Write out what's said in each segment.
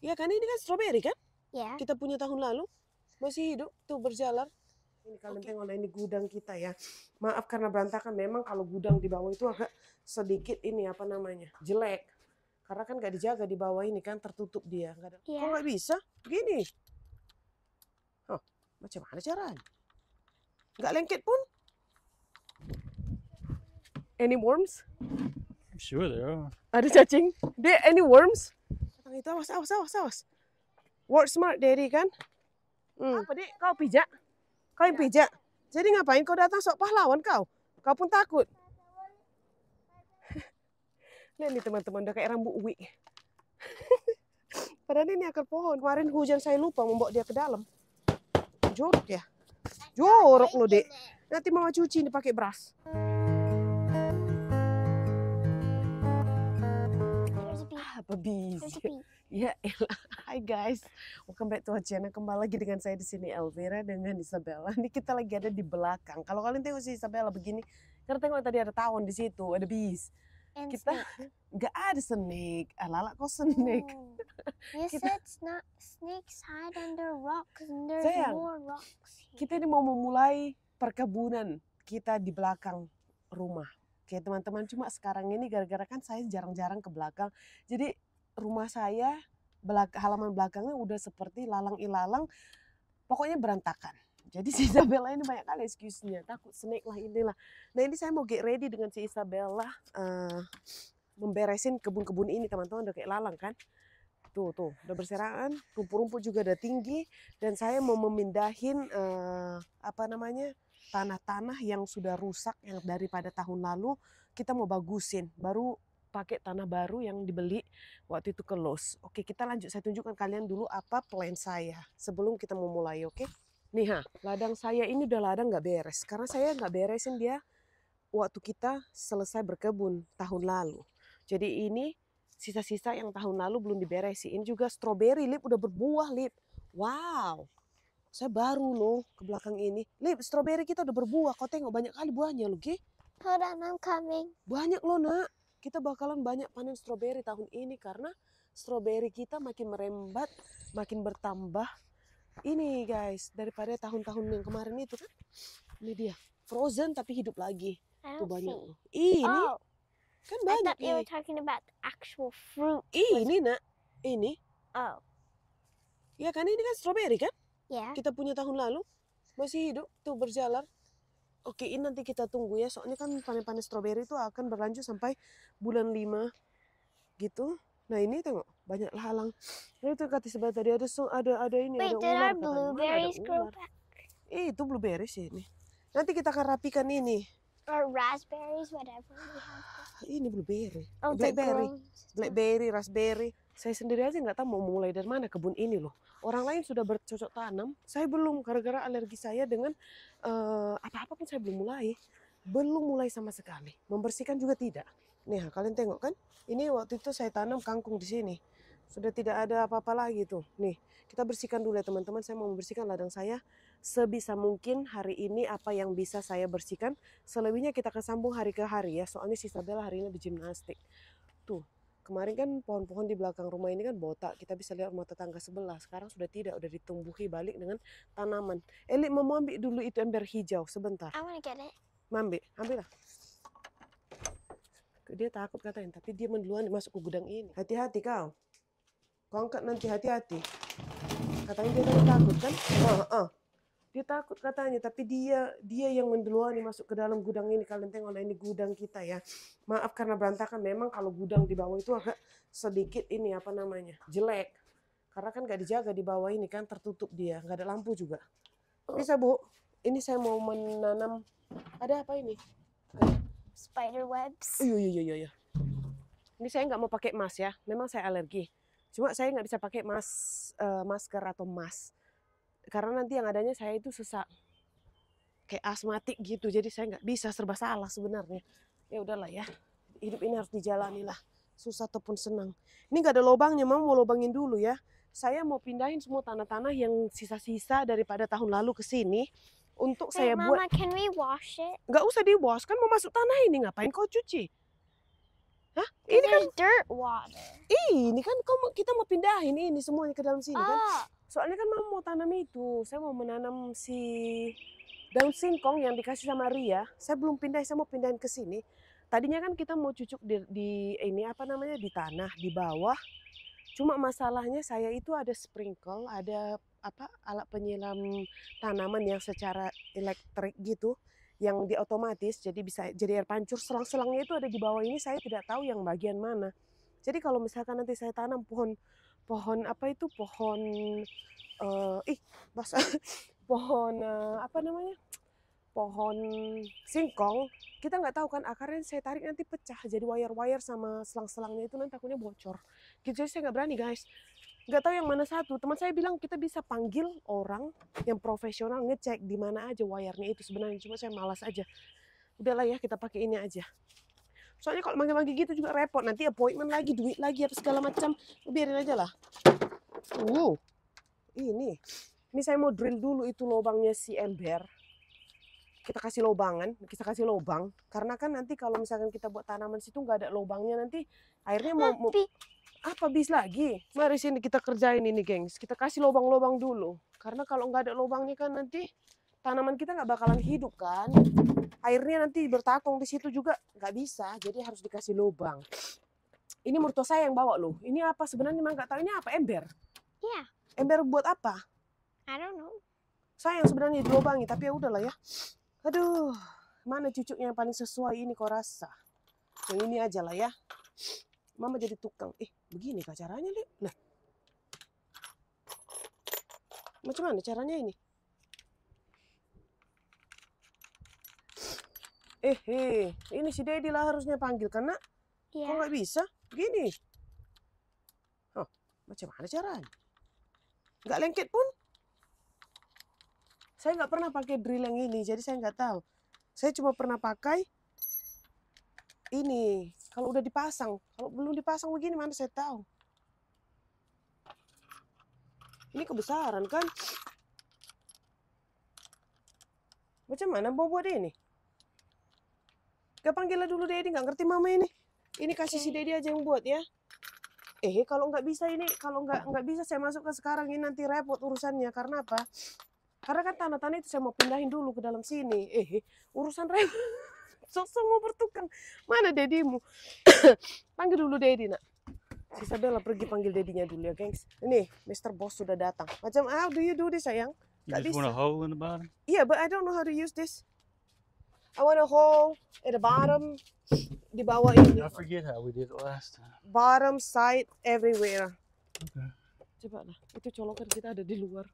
Iya kan, ini kan stroberi kan? Yeah. Kita punya tahun lalu. Masih hidup, tuh berjalan. Ini kalian tengok, nah ini gudang kita ya. Maaf karena berantakan, memang kalau gudang di bawah itu agak sedikit ini apa namanya, jelek. Karena kan gak dijaga di bawah ini kan, tertutup dia. Gak ada. Yeah. Kok gak bisa? Begini. Oh, macam mana caranya? Gak lengket pun. Any worms? I'm sure there are. Ada cacing? There any worms? Itu awas. Work smart, Daddy kan? Apa, Dek? Kau pijak? Kau yang pijak? Jadi ngapain kau datang sok pahlawan kau? Kau pun takut? Lihat nih teman-teman, udah kayak rambut uwi. Padahal ini akar pohon. Kemarin hujan saya lupa membawa dia ke dalam. Jorok ya? Jorok loh, Dek. Nanti mama cuci ini pakai beras. Apa bisa? Ya elah. Hai guys, welcome back to our channel. Kembali lagi dengan saya di sini Elvira dengan Isabella. Ini kita lagi ada di belakang. Kalau kalian tengok si Isabella begini, karena tengok tadi ada tawon di situ, ada bis. Kita nggak ada snake. Alala kok snake? You said snakes hide under rocks and there's Sayang, more rocks here. kita ini mau memulai perkebunan kita di belakang rumah. Oke teman-teman, cuma sekarang ini gara-gara kan saya jarang-jarang ke belakang. Jadi rumah saya, halaman belakangnya udah seperti lalang ilalang, pokoknya berantakan. Jadi si Isabella ini banyak kali excuse-nya, takut snake lah inilah. Nah ini saya mau get ready dengan si Isabella, memberesin kebun-kebun ini teman-teman, udah kayak lalang kan. Tuh, udah berserakan, rumput-rumput juga udah tinggi. Dan saya mau memindahin, tanah-tanah yang sudah rusak yang daripada tahun lalu kita mau bagusin, baru pakai tanah baru yang dibeli waktu itu ke Lowe's. Oke, kita lanjut, saya tunjukkan kalian dulu apa plan saya sebelum kita mau mulai. Oke, nih ladang saya ini udah ladang nggak beres karena saya nggak beresin dia waktu kita selesai berkebun tahun lalu. Jadi ini sisa-sisa yang tahun lalu belum diberesin. Ini juga stroberi, Lip, udah berbuah, Lip. Wow, saya baru loh ke belakang ini. Lip, stroberi kita udah berbuah. Kau tengok banyak kali buahnya loh, Ki. Hold on, I'm coming. Banyak loh, Nak. Kita bakalan banyak panen stroberi tahun ini karena stroberi kita makin merembat, makin bertambah. Ini guys, daripada tahun-tahun yang kemarin itu kan. Ini dia, frozen tapi hidup lagi. I Tuh don't banyak see. loh. Ini Oh, kan I banyak thought you nih. were talking about the actual fruit. Ini, Nak. Ini. Oh, Ya kan ini kan stroberi kan? yeah. Kita punya tahun lalu. Masih hidup, tuh berjalan. Oke, ini nanti kita tunggu ya. Soalnya kan panen-panen stroberi itu akan berlanjut sampai bulan 5 gitu. Nah ini tengok, banyak lalang. Nah itu kata sebelah tadi ada ini, Wait, ada did ular our katanya. Mana ada blueberries grow ular? back? Itu blueberries ini. Nanti kita akan rapikan ini. Or raspberries, whatever we have. Ini blueberry. Oh, the Blackberry. growing system. Blackberry, raspberry. Saya sendiri aja nggak tahu mau mulai dari mana kebun ini loh. Orang lain sudah bercocok tanam, saya belum gara-gara alergi saya dengan apa-apa pun saya belum mulai sama sekali. Membersihkan juga tidak. Nih, kalian tengok kan? Ini waktu itu saya tanam kangkung di sini. Sudah tidak ada apa-apa lagi tuh. Nih, kita bersihkan dulu ya teman-teman. Saya mau membersihkan ladang saya sebisa mungkin hari ini apa yang bisa saya bersihkan. Selebihnya kita akan sambung hari ke hari ya. Soalnya si Isabella hari ini di gimnastik. Tuh. Kemarin kan pohon-pohon di belakang rumah ini kan botak. Kita bisa lihat rumah tetangga sebelah. Sekarang sudah tidak, udah ditumbuhi balik dengan tanaman. Eli mau ambil dulu itu ember hijau sebentar. I want to get it. Ambil lah. Dia takut katanya, tapi dia menduluan masuk ke gudang ini. Hati-hati kau. Kau angkat nanti, hati-hati. Katanya dia tadi takut kan? Dia takut katanya, tapi dia yang menduluan masuk ke dalam gudang ini. Kalian tengok, nah ini gudang kita ya. Maaf karena berantakan, memang kalau gudang di bawah itu agak sedikit ini apa namanya, jelek. Karena kan gak dijaga di bawah ini kan, tertutup dia, gak ada lampu juga. Bisa Bu, ini saya mau menanam, ada apa ini? Spider webs. Iya. Ini saya nggak mau pakai mask ya, memang saya alergi. Cuma saya nggak bisa pakai masker atau mask. Karena nanti yang adanya saya itu sesak. Kayak asmatik gitu, jadi saya nggak bisa, serba salah sebenarnya. Ya udahlah ya, hidup ini harus dijalani lah. Susah ataupun senang. Ini nggak ada lubangnya, mau lubangin dulu ya. Saya mau pindahin semua tanah-tanah yang sisa-sisa daripada tahun lalu ke sini. Untuk Wait, saya Mama, buat, can we wash it? nggak usah di wash, kan mau masuk tanah ini, ngapain kau cuci? Hah? Because Ini kan, there's dirt water. ini kan kita mau pindahin ini semuanya ke dalam sini kan. Oh, Soalnya kan mama mau tanam itu. Saya mau menanam si daun singkong yang dikasih sama Ria. Saya belum pindah, saya mau pindahin ke sini. Tadinya kan kita mau cucuk di ini apa namanya, di tanah di bawah. Cuma masalahnya saya itu ada sprinkle, ada apa alat penyiram tanaman yang secara elektrik gitu, yang di otomatis jadi bisa jadi air pancur. Selang-selangnya itu ada di bawah ini, saya tidak tahu yang bagian mana. Jadi kalau misalkan nanti saya tanam pohon apa itu pohon basah pohon apa namanya, pohon singkong, kita nggak tahu kan akarnya saya tarik nanti pecah jadi wire-wire sama selang-selangnya itu nanti takutnya bocor gitu. Jadi saya nggak berani guys, nggak tahu yang mana satu. Teman saya bilang kita bisa panggil orang yang profesional ngecek di mana aja wire-nya itu sebenarnya, cuma saya malas aja. Udahlah ya, kita pakai ini aja. Soalnya kalau manggil-manggil gitu juga repot, nanti appointment lagi, duit lagi, apa segala macam. Biarin aja lah. Ini saya mau drill dulu itu lubangnya si ember. Kita kasih lobangan, kita kasih lubang. Karena kan nanti kalau misalkan kita buat tanaman situ nggak ada lubangnya, nanti airnya mau apa bis lagi. Mari sini kita kerjain ini gengs. Kita kasih lubang-lubang dulu. Karena kalau nggak ada lubangnya kan nanti tanaman kita nggak bakalan hidup kan. Airnya nanti bertakung di situ juga nggak bisa. Jadi harus dikasih lubang. Ini mertua saya yang bawa loh. Ini apa sebenarnya memang nggak tahu ini apa, ember. yeah. Ember buat apa? I don't know. Saya yang sebenarnya dilubangi, tapi ya udahlah ya. Aduh, mana cucuknya yang paling sesuai ini kau rasa? Yang ini aja lah ya. Mama jadi tukang. Begini kah caranya, Lek? Nah. Macam mana caranya ini? Ini si Dedi lah harusnya panggil, karena kok Yeah. nggak bisa? Begini. Oh, macam mana caranya? Nggak lengket pun. Saya nggak pernah pakai drill yang ini, jadi saya nggak tahu. Saya cuma pernah pakai ini. Kalau udah dipasang, kalau belum dipasang begini mana saya tahu. Ini kebesaran kan? Macam mana mau buat ini? Gak panggil dulu Dedi, nggak ngerti mama ini. Ini kasih si Dedi aja yang buat ya. Kalau nggak bisa ini, kalau nggak bisa saya masukkan sekarang, ini nanti repot urusannya. Karena apa? Karena kan tanah-tanah itu saya mau pindahin dulu ke dalam sini. Urusan repot. Sosok mau bertukang. Mana Dedimu? Panggil dulu Dedi nak. Si Isabella pergi panggil Dedinya dulu ya gengs. Ini Mr. Boss sudah datang. Macam how do you do this sayang? You Gak just want a bisa. hole in the bottom? Yeah, but I don't know how to use this. I want a hole at the bottom. Di bawah ini. I forget how we did it last time. Bottom, side, everywhere. Okay. Coba lah. Itu colokan kita ada di luar.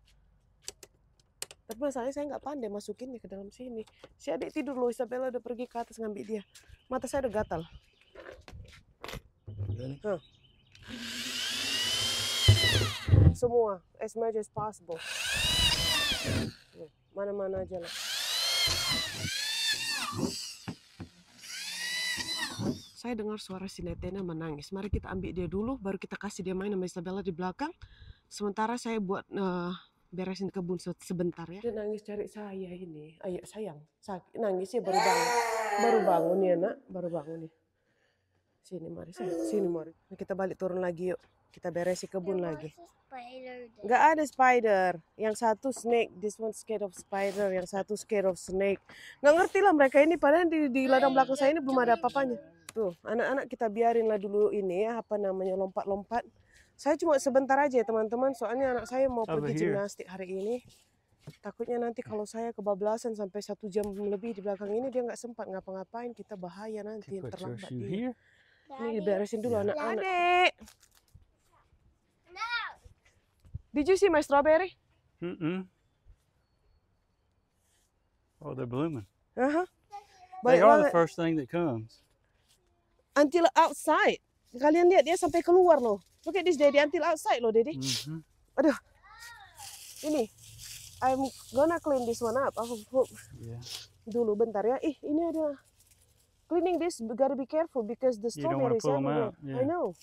Tapi masalahnya saya nggak pandai masukinnya ke dalam sini. Si adik tidur loh, Isabella udah pergi ke atas ngambil dia. Mata saya udah gatal. Ready? Semua, as much as possible. Mana-mana aja lah. Saya dengar suara si Netena menangis. Mari kita ambil dia dulu, baru kita kasih dia main sama Isabella di belakang. Sementara saya buat beresin kebun sebentar ya. Dia nangis cari saya ini. Ayo sayang, nangis ya baru bangun. Baru bangun ya nak, baru bangun ya. Sini mari sayang, sini mari. Kita balik turun lagi yuk. Kita beresin kebun lagi. Nggak ada spider. Yang satu snake. This one scared of spider. Yang satu scared of snake. Nggak ngerti lah mereka ini. Padahal di ladang belakang saya ini belum ada apa-apanya. Tuh, anak-anak kita biarin lah dulu ini ya. Apa namanya, lompat-lompat. Saya cuma sebentar aja ya teman-teman. Soalnya anak saya mau pergi gimnastik hari ini. Takutnya nanti kalau saya kebablasan sampai 1 jam lebih di belakang ini. Dia nggak sempat ngapa-ngapain. Kita bahaya nanti. Put your Terlambat shoe dia. here. Ini diberesin dulu Yeah. anak-anak. Adik! Did you see my strawberry? Mm-mm. Oh, they're blooming. Uh-huh. They Baik are the banget. first thing that comes. Until outside. Kalian lihat dia sampai keluar loh. Look at this Daddy, until outside loh Daddy. Mm-hmm. Aduh. Ini. I'm gonna clean this one up. Aku Yeah. dulu bentar ya. Ini ada. Cleaning this gotta be careful because the You don't wanna strawberries pull 'em everywhere. out, yeah. I know.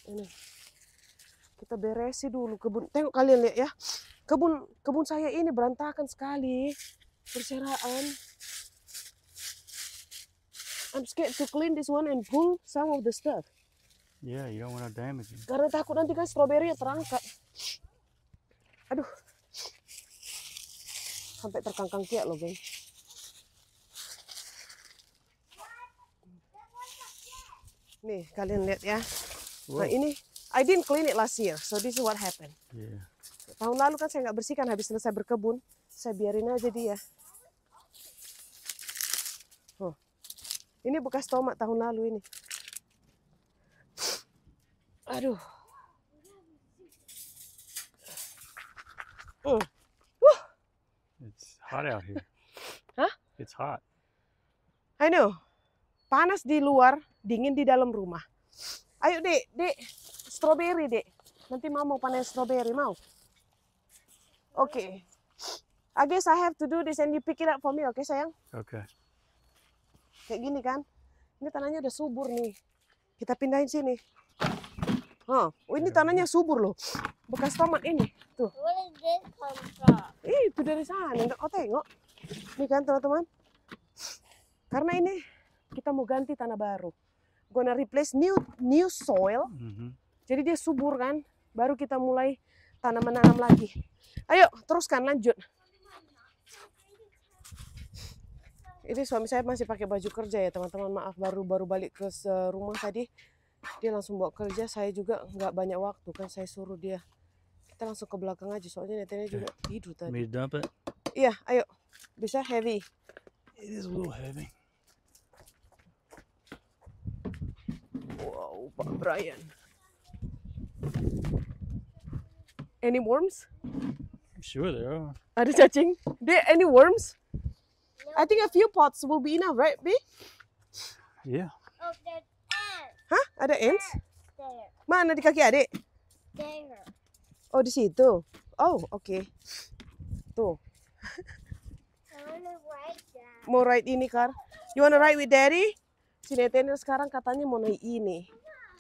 Ini. Kita beresin dulu kebun. Tengok kalian lihat ya. Kebun saya ini berantakan sekali. Berserakan. I'm scared to clean this one and pull some of the stuff. Yeah, you don't want to damage it. Karena takut nanti kan stroberi terangkat. Aduh. Sampai terkangkang kiak loh, geng. Nih, kalian lihat ya. Nah, Whoa. ini I didn't clean it last year, so this is what happened. Yeah. Tahun lalu kan saya nggak bersihkan habis selesai berkebun. Saya biarin aja dia. Oh. Ini bekas tomat tahun lalu ini. Aduh. It's hot out here. Hah? It's hot. I know. Panas di luar, dingin di dalam rumah. Ayo, Dek, stroberi, Dek. Nanti mau panen stroberi, mau? Oke. I guess I have to do this and you pick it up for me, oke, sayang? Okay. Kayak gini kan. Ini tanahnya udah subur nih. Kita pindahin sini. Oh, ini tanahnya subur loh. Bekas tomat ini. Tuh. Where did this come from? Itu dari sana, enggak kau tengok. Ini kan teman-teman. Karena ini kita mau ganti tanah baru. Gonna replace new soil. Jadi dia subur kan. Baru kita mulai tanam-menanam lagi. Ayo, teruskan lanjut. Ini suami saya masih pakai baju kerja ya teman-teman. Maaf baru balik ke rumah tadi. Dia langsung bawa kerja. Saya juga nggak banyak waktu kan. Saya suruh dia. Kita langsung ke belakang aja. Soalnya netennya juga tidur tadi. Me to dump it? Iya, ayo. Bisa heavy. It is a little heavy. Wow, Pak Brian. Any worms? I'm sure there are. Ada cacing? There any worms? I think a few pots will be enough, right, B? Yeah. Oh, there's ants Hah? Ada ants? there. Mana di kaki adik? There. Oh, di situ. Oh, oke. Tuh. I want to write that. Mau ride ini, Kar? You wanna ride with Daddy? Si Netenil sekarang katanya mau naik ini.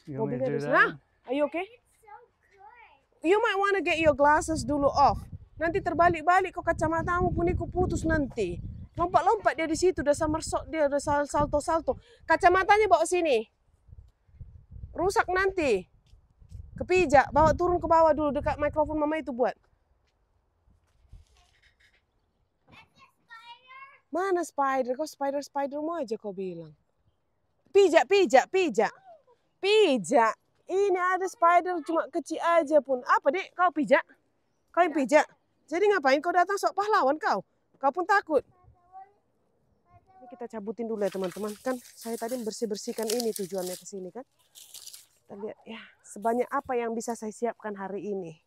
You want me to Mobilnya do di sana. that? Are you okay? So good. You might wanna get your glasses dulu off. Nanti terbalik-balik kok kacamatamu pun ikut putus nanti. Lompat-lompat dia di situ, udah somersault dia, udah salto-salto. Kacamatanya bawa sini. Rusak nanti. Kepijak, bawa turun ke bawah dulu dekat mikrofon mama itu buat. Mana spider? Kok spider mau aja kau bilang. Pijak. Pijak. Ini ada spider cuma kecil aja pun. Apa dek? Kau pijak? Kau yang pijak? Jadi ngapain kau datang sok pahlawan kau? Kau pun takut. Ini kita cabutin dulu ya teman-teman. Kan saya tadi bersih-bersihkan ini tujuannya ke sini kan. Kita lihat ya sebanyak apa yang bisa saya siapkan hari ini.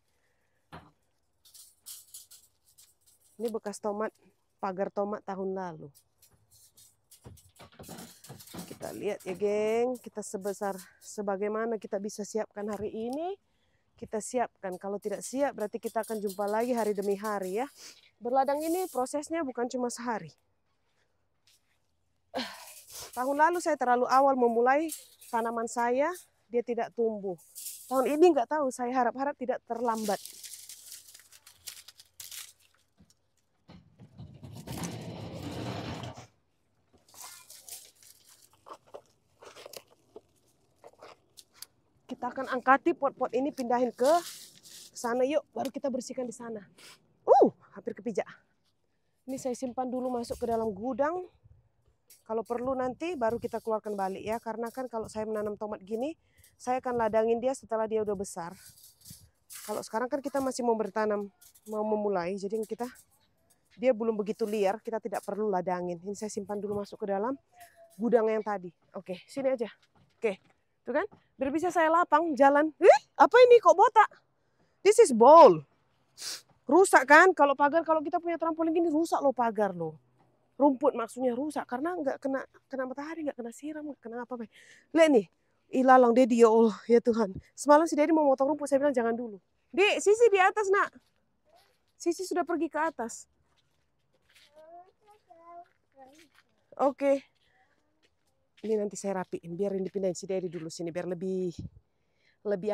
Ini bekas tomat, pagar tomat tahun lalu. Kita lihat ya geng, kita sebagaimana kita bisa siapkan hari ini, kita siapkan. Kalau tidak siap berarti kita akan jumpa lagi hari demi hari ya. Berladang ini prosesnya bukan cuma sehari. Tahun lalu saya terlalu awal memulai tanaman saya, dia tidak tumbuh. Tahun ini nggak tahu, saya harap-harap tidak terlambat. Kita akan angkati pot-pot ini, pindahin ke sana yuk, baru kita bersihkan di sana. Hampir kepijak. Ini saya simpan dulu masuk ke dalam gudang. Kalau perlu nanti baru kita keluarkan balik ya. Karena kan kalau saya menanam tomat gini, saya akan ladangin dia setelah dia udah besar. Kalau sekarang kan kita masih mau bertanam, mau memulai. Jadi dia belum begitu liar, kita tidak perlu ladangin. Ini saya simpan dulu masuk ke dalam gudang yang tadi. Oke, sini aja. Oke, tuh kan? Biar bisa saya lapang jalan. Apa ini kok botak? This is ball. Rusak kan? Kalau pagar, kalau kita punya trampolin gini rusak loh pagar loh. Rumput maksudnya rusak karena nggak kena matahari, nggak kena siram, nggak kena apa-apa. Lihat nih, ilalang Dedi ya Allah ya Tuhan. Semalam si Dedi mau motong rumput, saya bilang jangan dulu. Dek, Sisi di atas nak. Sisi sudah pergi ke atas. Oke. Ini nanti saya rapiin, biar ini dipindahin si Dedi dulu sini, biar lebih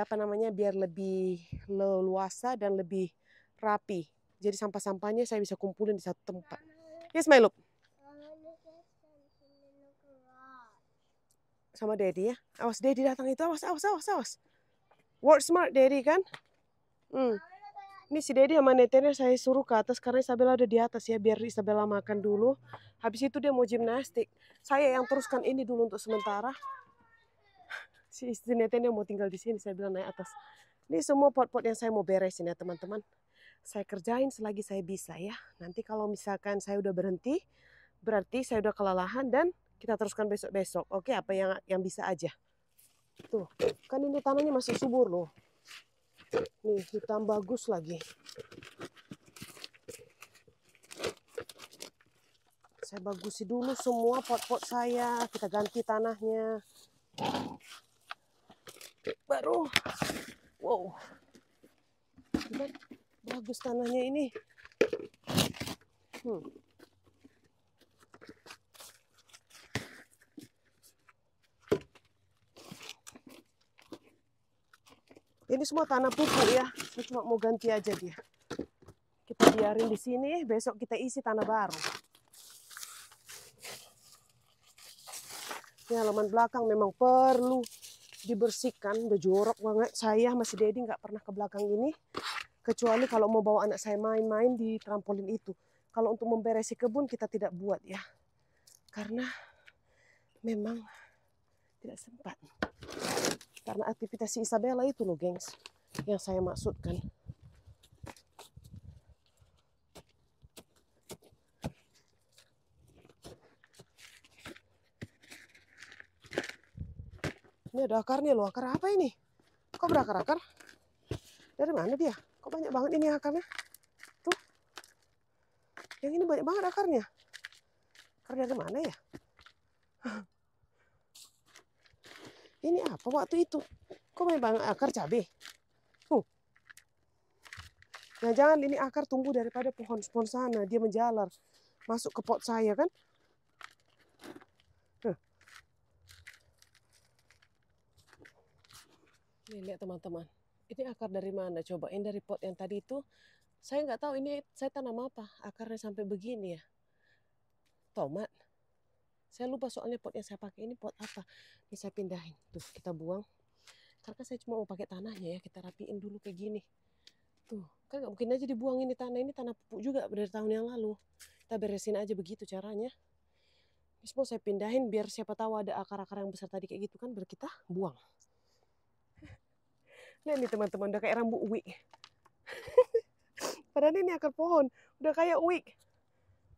apa namanya, biar lebih leluasa dan lebih rapi. Jadi sampah-sampahnya saya bisa kumpulin di satu tempat. Yes, my love. sama Daddy ya. Awas Daddy datang itu, awas. Work smart Daddy kan? Ini si Daddy sama netennya saya suruh ke atas karena Isabella ada di atas ya, biar Isabella makan dulu. Habis itu dia mau gimnastik. Saya yang teruskan ini dulu untuk sementara. Si netennya mau tinggal di sini, saya bilang naik atas. Ini semua pot-pot yang saya mau beresin ya teman-teman. Saya kerjain selagi saya bisa ya. Nanti kalau misalkan saya udah berhenti, berarti saya udah kelelahan dan kita teruskan besok-besok. Oke, apa yang bisa aja. Tuh, kan ini tanahnya masih subur loh. Nih, hitam bagus lagi. Saya bagusi dulu semua pot-pot saya. Kita ganti tanahnya. Baru. Wow. Lihat, bagus tanahnya ini. Ini semua tanah pupuk ya. Saya cuma mau ganti aja dia. Kita biarin di sini, besok kita isi tanah baru. Ini halaman belakang memang perlu dibersihkan, udah jorok banget. Saya masih Daddy nggak pernah ke belakang ini, kecuali kalau mau bawa anak saya main-main di trampolin itu. Kalau untuk memberesi kebun kita tidak buat ya, karena memang tidak sempat. Karena aktivitas si Isabella itu loh gengs, yang saya maksudkan. Ini ada akarnya loh, akar apa ini? Kok berakar-akar? Dari mana dia? Kok banyak banget ini akarnya? Tuh. Yang ini banyak banget akarnya. Akar dari mana ya? Ini apa waktu itu? Kok banyak banget akar cabai? Nah jangan ini akar tumbuh daripada pohon sana. Dia menjalar masuk ke pot saya kan? Nih lihat teman-teman. Ini akar dari mana? Cobain dari pot yang tadi itu. Saya nggak tahu ini saya tanam apa. Akarnya sampai begini ya. Tomat. Saya lupa soalnya pot yang saya pakai ini pot apa. Ini saya pindahin. Tuh kita buang. Karena saya cuma mau pakai tanahnya ya. Kita rapiin dulu kayak gini. Tuh kan nggak mungkin aja dibuang ini tanah. Ini tanah pupuk juga dari tahun yang lalu. Kita beresin aja begitu caranya. Ini semua saya pindahin biar siapa tahu ada akar-akar yang besar tadi kayak gitu kan. Biar kita buang. Lihat nih teman-teman, udah kayak rambut wig. Padahal ini akar pohon, udah kayak wig.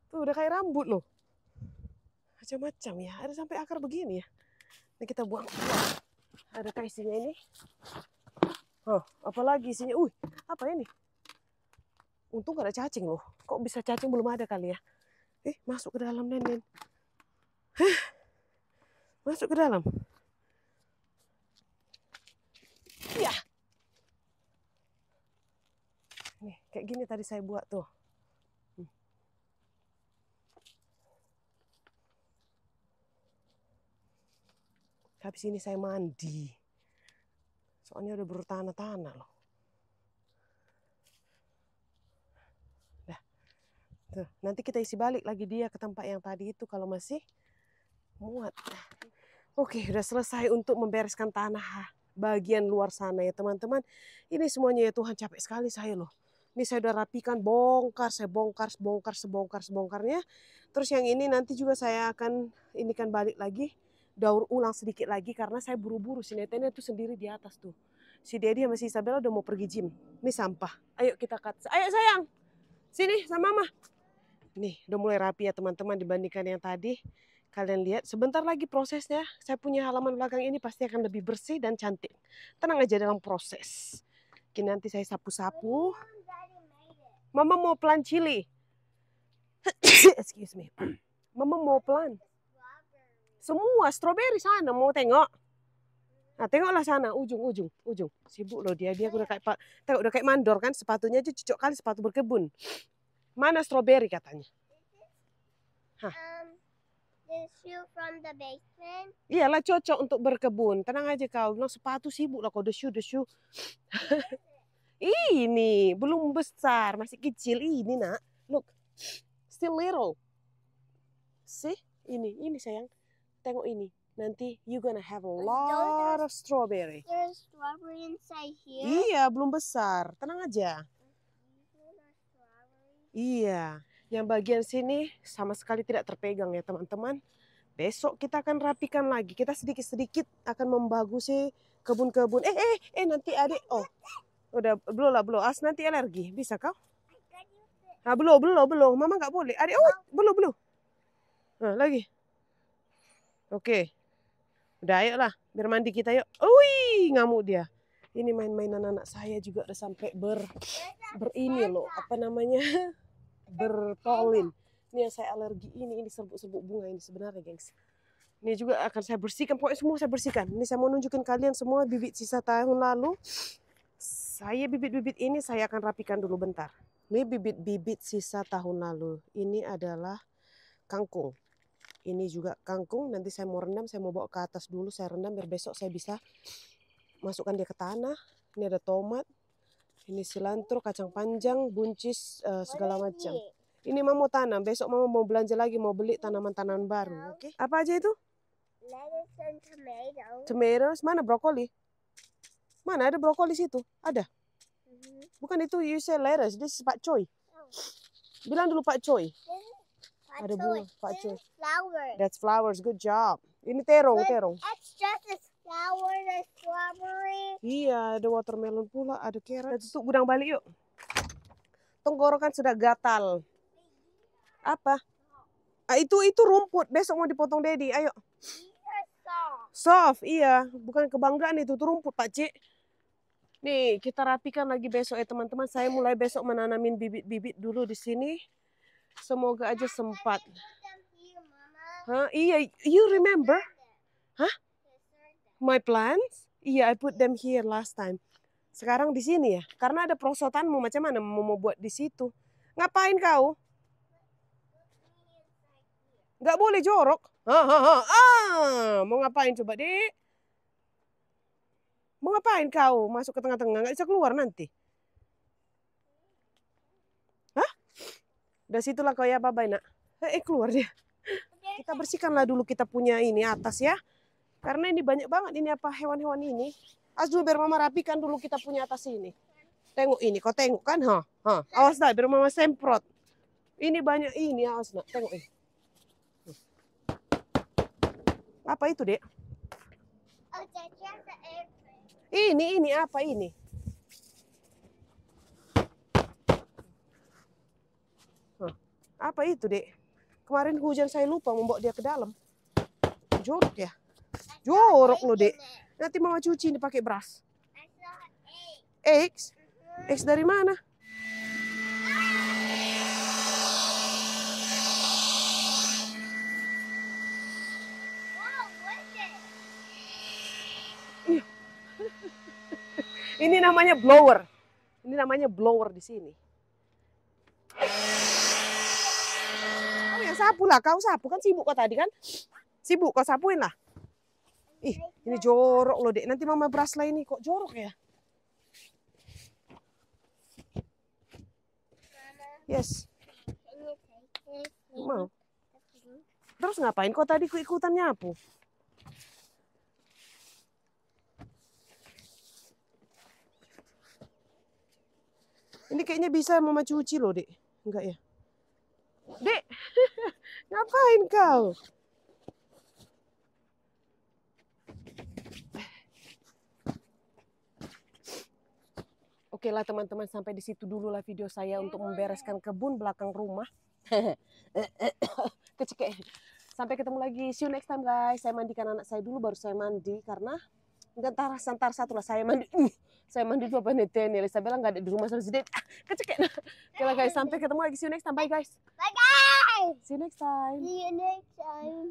Tuh udah kayak rambut loh. Macam-macam ya, ada sampai akar begini ya. Ini kita buang. Adakah isinya ini? Oh, apalagi isinya? Apa ini? Untung gak ada cacing loh. Kok bisa cacing belum ada kali ya? Masuk ke dalam Nenen. Masuk ke dalam. Ya. Nih, kayak gini tadi saya buat tuh. Habis ini saya mandi. Soalnya udah bertanah-tanah loh. Dah. Tuh, nanti kita isi balik lagi dia ke tempat yang tadi itu kalau masih muat. Oke, udah selesai untuk membereskan tanah bagian luar sana ya teman-teman. Ini semuanya ya Tuhan, capek sekali saya loh. Ini saya udah rapikan, saya bongkar sebongkarnya. Terus yang ini nanti juga saya akan inikan balik lagi, daur ulang sedikit lagi karena saya buru-buru. Si netennya tuh sendiri di atas tuh. Si Daddy sama si Isabella udah mau pergi gym. Ini sampah. Ayo kita cut. Ayo sayang, sini sama mama. Nih udah mulai rapi ya teman-teman dibandingkan yang tadi. Kalian lihat, sebentar lagi prosesnya. Saya punya halaman belakang ini pasti akan lebih bersih dan cantik. Tenang aja dalam proses. Oke, nanti saya sapu-sapu. Mama mau plant chili. Excuse me. Mama mau plant. Semua strawberry sana mau tengok. Nah, tengoklah sana ujung. Sibuk loh dia udah kayak tengok udah kayak mandor kan, sepatunya aja cocok kali sepatu berkebun. Mana strawberry katanya? The shoe from the basement. Iyalah cocok untuk berkebun. Tenang aja kau. Bilang sepatu sibuk lah kau. The shoe. Ini belum besar, masih kecil. Ini nak, look, still little. See, ini sayang. Tengok ini. nanti you gonna have a Those lot of strawberry. There's strawberry inside here. Iya, belum besar. Tenang aja. Iya, yang bagian sini sama sekali tidak terpegang ya teman-teman. Besok kita akan rapikan lagi. Kita sedikit-sedikit akan membagusi kebun-kebun. Nanti adik. Oh, udah belum lah belum. Nanti alergi. Bisa kau? Ah, belum. Mama nggak boleh. Adik, belum. Nah, lagi. Oke. Udah ayo lah. Biar mandi kita yuk. Wih, ngamuk dia. Ini main-mainan anak saya juga udah sampai berini loh. Apa namanya? Berpolin. Ini yang saya alergi ini serbuk-serbuk bunga ini sebenarnya, gengs. Ini juga akan saya bersihkan. Pokoknya semua saya bersihkan. Ini saya mau nunjukin kalian semua bibit sisa tahun lalu. Bibit-bibit ini saya akan rapikan dulu bentar. Ini bibit-bibit sisa tahun lalu. Ini adalah kangkung. Ini juga kangkung. Nanti saya mau rendam. Saya mau bawa ke atas dulu. Saya rendam biar besok saya bisa masukkan dia ke tanah. Ini ada tomat. Ini cilantro, kacang panjang, buncis, segala macam. Ini Mama mau tanam. Besok Mama mau belanja lagi. Mau beli tanaman-tanaman baru. Oke? Apa aja itu? Lettuce and tomatoes. Tomatoes. Mana brokoli? Mana ada brokoli situ? Ada. Bukan itu you say lettuce. This is Pak Choi. Bilang dulu Pak Choi. Ada bunga, Pak Choi. Flowers. That's flowers. Good job. Ini terong. It's just a flower, a strawberry. Iya, ada watermelon pula, ada carrot. Kita tutup gudang balik yuk. Tenggorokan sudah gatal. Apa? Itu rumput. Besok mau dipotong Dedi. Ayo. Soft, iya. Bukan kebanggaan itu rumput, Pak Cik. Nih, kita rapikan lagi besok ya teman-teman. Saya mulai besok menanamin bibit-bibit dulu di sini. Semoga aja sempat. Hah? Iya, you remember? Hah? My plants? Iya, I put them here last time. Sekarang di sini ya. Karena ada perosotanmu, macam mana mau buat di situ? Ngapain kau? Nggak boleh jorok. Mau ngapain coba, Dek? Mau ngapain kau? Masuk ke tengah-tengah, nggak bisa keluar nanti. Hah? Dari situlah kau ya, bye-bye nak. Keluar dia. Kita bersihkanlah dulu kita punya ini atas ya. Karena ini banyak banget ini apa hewan-hewan ini. Dulu biar Mama rapikan dulu kita punya atas ini. Tengok ini, kau tengok kan? Awas dah, biar Mama semprot. Ini banyak ini, awas nak. Tengok ini. Apa itu, Dek? Ini apa ini? Apa itu, Dek? Kemarin hujan saya lupa membawa dia ke dalam. Jorok ya? Jorok loh, Dek. Nanti Mama cuci ini pakai brush. Eggs? Eggs dari mana? Ini namanya blower. Ini namanya blower di sini. Oh ya sapu lah, kau sapu kan sibuk kau tadi kan? Sibuk kau sapuin lah. Ih, ini jorok loh, Dek. Nanti Mama brush lah ini kok jorok ya? Yes. Mau. Terus ngapain kau tadi ikutan nyapu? Ini kayaknya bisa Mama cuci loh, Dek. Enggak ya? Dek, ngapain kau? Oke lah teman-teman, sampai di situ dulu lah video saya untuk membereskan kebun belakang rumah. Kecek. Sampai ketemu lagi. See you next time guys. Saya mandikan anak saya dulu baru saya mandi karena enggak santar satu lah saya mandi. Saya mandi dulu apa nih? Elisabella nggak ada di rumah sama si Ded. Kecek. Oke lah guys, sampai ketemu lagi. See you next time. Bye guys. Bye guys. See you next time. See you next time.